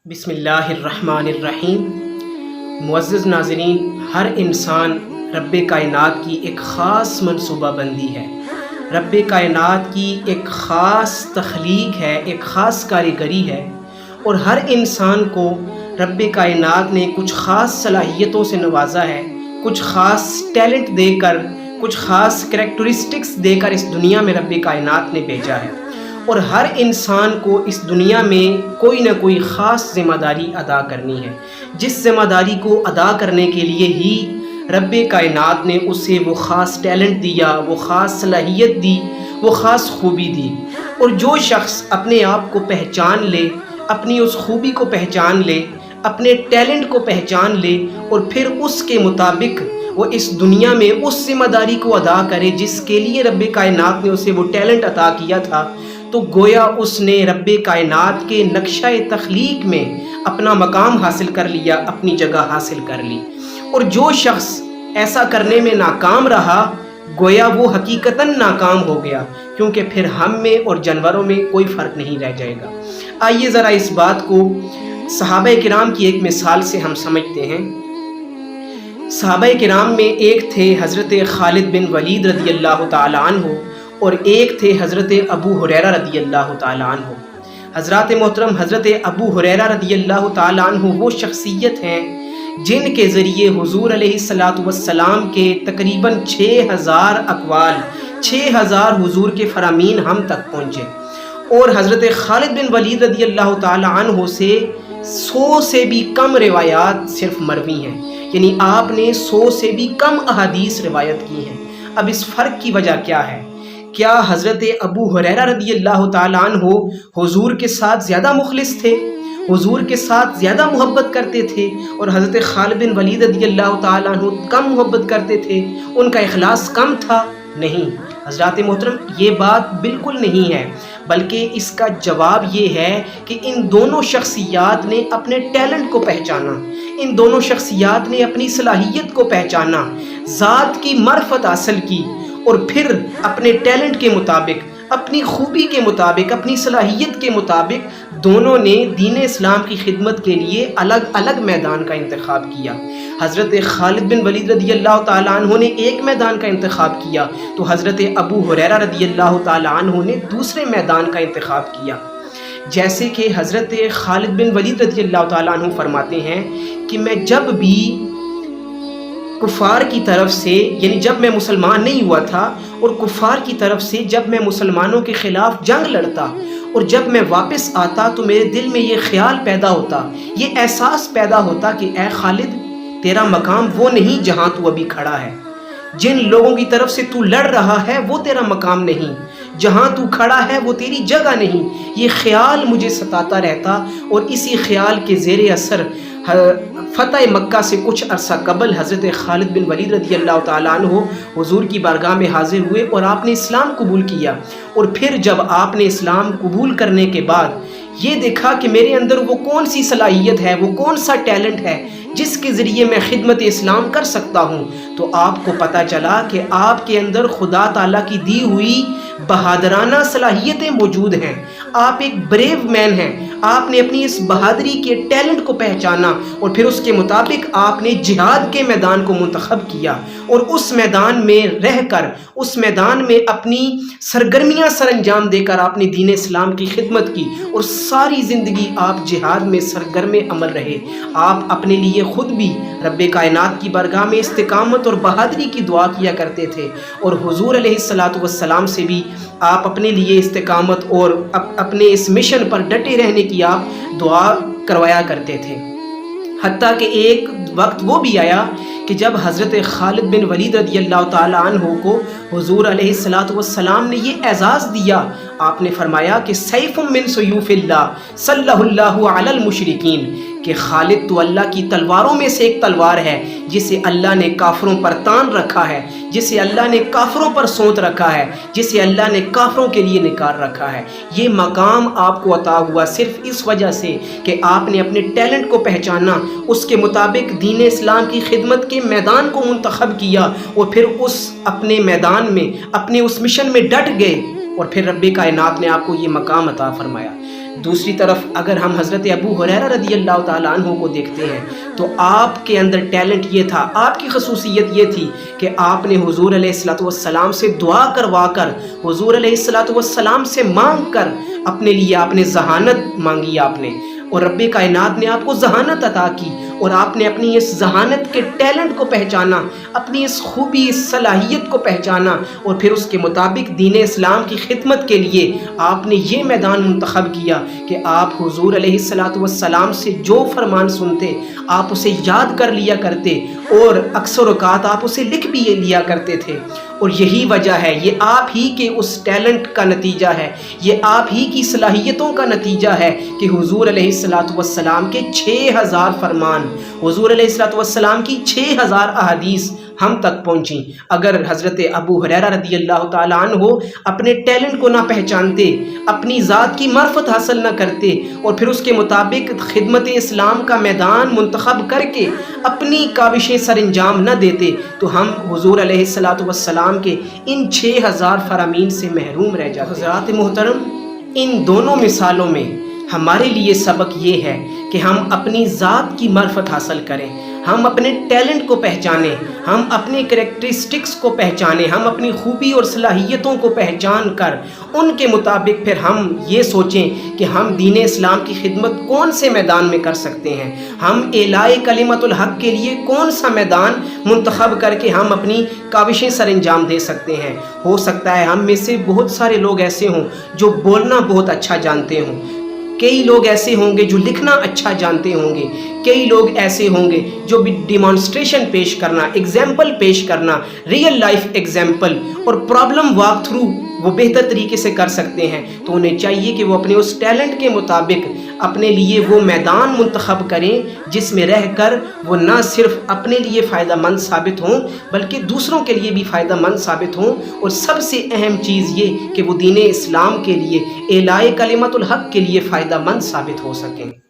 بسم اللہ الرحمن الرحیم۔ معزز ناظرین، ہر انسان رب کائنات کی ایک خاص منصوبہ بندی ہے، رب کائنات کی ایک خاص تخلیق ہے، ایک خاص کاریگری ہے، اور ہر انسان کو رب کائنات نے کچھ خاص صلاحیتوں سے نوازا ہے، کچھ خاص ٹیلنٹ دے کر، کچھ خاص کریکٹرسٹکس دے کر اس دنیا میں رب کائنات نے بھیجا ہے، اور ہر انسان کو اس دنیا میں کوئی نہ کوئی خاص ذمہ داری ادا کرنی ہے، جس ذمہ داری کو ادا کرنے کے لیے ہی رب کائنات نے اسے وہ خاص ٹیلنٹ دیا، وہ خاص صلاحیت دی، وہ خاص خوبی دی۔ اور جو شخص اپنے آپ کو پہچان لے، اپنی اس خوبی کو پہچان لے، اپنے ٹیلنٹ کو پہچان لے، اور پھر اس کے مطابق وہ اس دنیا میں اس ذمہ داری کو ادا کرے جس کے لیے رب کائنات نے اسے وہ ٹیلنٹ عطا کیا تھا، تو گویا اس نے رب کائنات کے نقشہ تخلیق میں اپنا مقام حاصل کر لیا، اپنی جگہ حاصل کر لی۔ اور جو شخص ایسا کرنے میں ناکام رہا، گویا وہ حقیقتاً ناکام ہو گیا، کیونکہ پھر ہم میں اور جانوروں میں کوئی فرق نہیں رہ جائے گا۔ آئیے ذرا اس بات کو صحابہ کرام کی ایک مثال سے ہم سمجھتے ہیں۔ صحابہ کرام میں ایک تھے حضرت خالد بن ولید رضی اللہ تعالیٰ عنہ، اور ایک تھے حضرت ابو ہریرہ رضی اللہ تعالیٰ عنہ۔ حضرات محترم، حضرت ابو ہریرہ رضی اللہ تعالیٰ عنہ وہ شخصیت ہیں جن کے ذریعے حضور علیہ السلام کے تقریباً 6000 اقوال، 6000 حضور کے فرامین ہم تک پہنچے، اور حضرت خالد بن ولید رضی اللہ تعالیٰ عنہ سے 100 سے بھی کم روایات صرف مروی ہیں، یعنی آپ نے 100 سے بھی کم احادیث روایت کی ہیں۔ اب اس فرق کی وجہ کیا ہے؟ کیا حضرت ابو ہریرہ رضی اللہ تعالیٰ عنہ حضور کے ساتھ زیادہ مخلص تھے، حضور کے ساتھ زیادہ محبت کرتے تھے، اور حضرت خالد بن ولید رضی اللہ تعالیٰ عنہ کم محبت کرتے تھے، ان کا اخلاص کم تھا؟ نہیں حضرات محترم، یہ بات بالکل نہیں ہے، بلکہ اس کا جواب یہ ہے کہ ان دونوں شخصیات نے اپنے ٹیلنٹ کو پہچانا، ان دونوں شخصیات نے اپنی صلاحیت کو پہچانا، ذات کی معرفت حاصل کی، اور پھر اپنے ٹیلنٹ کے مطابق، اپنی خوبی کے مطابق، اپنی صلاحیت کے مطابق دونوں نے دین اسلام کی خدمت کے لیے الگ الگ میدان کا انتخاب کیا۔ حضرت خالد بن ولید رضی اللہ تعالیٰ عنہ نے ایک میدان کا انتخاب کیا، تو حضرت ابو ہریرہ رضی اللہ تعالیٰ عنہ نے دوسرے میدان کا انتخاب کیا۔ جیسے کہ حضرت خالد بن ولید رضی اللہ تعالیٰ عنہ فرماتے ہیں کہ میں جب بھی کفار کی طرف سے، یعنی جب میں مسلمان نہیں ہوا تھا اور کفار کی طرف سے جب میں مسلمانوں کے خلاف جنگ لڑتا اور جب میں واپس آتا، تو میرے دل میں یہ خیال پیدا ہوتا، یہ احساس پیدا ہوتا کہ اے خالد، تیرا مقام وہ نہیں جہاں تو ابھی کھڑا ہے، جن لوگوں کی طرف سے تو لڑ رہا ہے وہ تیرا مقام نہیں، جہاں تو کھڑا ہے وہ تیری جگہ نہیں۔ یہ خیال مجھے ستاتا رہتا، اور اسی خیال کے زیر اثر فتح مکہ سے کچھ عرصہ قبل حضرت خالد بن ولید رضی اللہ تعالیٰ عنہ حضور کی بارگاہ میں حاضر ہوئے، اور آپ نے اسلام قبول کیا۔ اور پھر جب آپ نے اسلام قبول کرنے کے بعد یہ دیکھا کہ میرے اندر وہ کون سی صلاحیت ہے، وہ کون سا ٹیلنٹ ہے جس کے ذریعے میں خدمت اسلام کر سکتا ہوں، تو آپ کو پتہ چلا کہ آپ کے اندر خدا تعالیٰ کی دی ہوئی بہادرانہ صلاحیتیں موجود ہیں، آپ ایک بریو مین ہیں۔ آپ نے اپنی اس بہادری کے ٹیلنٹ کو پہچانا، اور پھر اس کے مطابق آپ نے جہاد کے میدان کو منتخب کیا، اور اس میدان میں رہ کر، اس میدان میں اپنی سرگرمیاں سر انجام دے کر آپ نے دین اسلام کی خدمت کی، اور ساری زندگی آپ جہاد میں سرگرم عمل رہے۔ آپ اپنے لیے خود بھی رب کائنات کی بارگاہ میں استقامت اور بہادری کی دعا کیا کرتے تھے، اور حضور علیہ السلام سے بھی آپ اپنے لیے استقامت اور اپنے اس مشن پر ڈٹے رہنے کی آپ دعا کروایا کرتے تھے۔ حتیٰ کہ ایک وقت وہ بھی آیا کہ جب حضرت خالد بن ولید رضی اللہ تعالیٰ عنہ کو حضور علیہ السلام نے یہ اعزاز دیا، آپ نے فرمایا کہ سیف من سیوف اللہ صلی اللہ علی المشرکین، کہ خالد تو اللہ کی تلواروں میں سے ایک تلوار ہے جسے اللہ نے کافروں پر تان رکھا ہے، جسے اللہ نے کافروں پر سونت رکھا ہے، جسے اللہ نے کافروں کے لیے نکال رکھا ہے۔ یہ مقام آپ کو عطا ہوا صرف اس وجہ سے کہ آپ نے اپنے ٹیلنٹ کو پہچانا، اس کے مطابق دین اسلام کی خدمت کے میدان کو منتخب کیا، اور پھر اس اپنے میدان میں، اپنے اس مشن میں ڈٹ گئے، اور پھر رب کائنات نے آپ کو یہ مقام عطا فرمایا۔ دوسری طرف اگر ہم حضرت ابو ہریرہ رضی اللہ تعالیٰ عنہ کو دیکھتے ہیں تو آپ کے اندر ٹیلنٹ یہ تھا، آپ کی خصوصیت یہ تھی کہ آپ نے حضور علیہ الصلوۃ والسلام سے دعا کروا کر، حضور علیہ الصلوۃ والسلام سے مانگ کر اپنے لیے آپ نے ذہانت مانگی آپ نے، اور رب کائنات نے آپ کو ذہانت عطا کی، اور آپ نے اپنی اس ذہانت کے ٹیلنٹ کو پہچانا، اپنی اس خوبی، اس صلاحیت کو پہچانا، اور پھر اس کے مطابق دین اسلام کی خدمت کے لیے آپ نے یہ میدان منتخب کیا کہ آپ حضور علیہ الصلوۃ والسلام سے جو فرمان سنتے آپ اسے یاد کر لیا کرتے، اور اکثر اوقات آپ اسے لکھ بھی لیا کرتے تھے۔ اور یہی وجہ ہے، یہ آپ ہی کے اس ٹیلنٹ کا نتیجہ ہے، یہ آپ ہی کی صلاحیتوں کا نتیجہ ہے کہ حضور علیہ الصلوۃ والسلام کے 6000 فرمان، حضور علیہ الصلوۃ والسلام کی 6000 احادیث ہم تک پہنچیں۔ اگر حضرت ابو ہریرہ رضی اللہ تعالیٰ عنہ اپنے ٹیلنٹ کو نہ پہچانتے، اپنی ذات کی معرفت حاصل نہ کرتے، اور پھر اس کے مطابق خدمت اسلام کا میدان منتخب کر کے اپنی کاوشیں سر انجام نہ دیتے، تو ہم حضور علیہ الصلوۃ والسلام کے ان 6000 فرامین سے محروم رہ جاتے۔ حضرات محترم، ان دونوں مثالوں میں ہمارے لیے سبق یہ ہے کہ ہم اپنی ذات کی معرفت حاصل کریں، ہم اپنے ٹیلنٹ کو پہچانیں، ہم اپنے کریکٹرسٹکس کو پہچانیں، ہم اپنی خوبی اور صلاحیتوں کو پہچان کر ان کے مطابق پھر ہم یہ سوچیں کہ ہم دین اسلام کی خدمت کون سے میدان میں کر سکتے ہیں، ہم اعلاء کلمت الحق کے لیے کون سا میدان منتخب کر کے ہم اپنی کاوشیں سر انجام دے سکتے ہیں۔ ہو سکتا ہے ہم میں سے بہت سارے لوگ ایسے ہوں جو بولنا بہت اچھا جانتے ہوں، کئی لوگ ایسے ہوں گے جو لکھنا اچھا جانتے ہوں گے، کئی لوگ ایسے ہوں گے جو بھی ڈیمانسٹریشن پیش کرنا، ایگزامپل پیش کرنا، ریئل لائف ایگزامپل اور پرابلم واک تھرو وہ بہتر طریقے سے کر سکتے ہیں۔ تو انہیں چاہیے کہ وہ اپنے اس ٹیلنٹ کے مطابق اپنے لیے وہ میدان منتخب کریں جس میں رہ کر وہ نہ صرف اپنے لیے فائدہ مند ثابت ہوں بلکہ دوسروں کے لیے بھی فائدہ مند ثابت ہوں، اور سب سے اہم چیز یہ کہ وہ دین اسلام کے لیے، اعلاء کلمت الحق کے لیے فائدہ مند ثابت ہو سکیں۔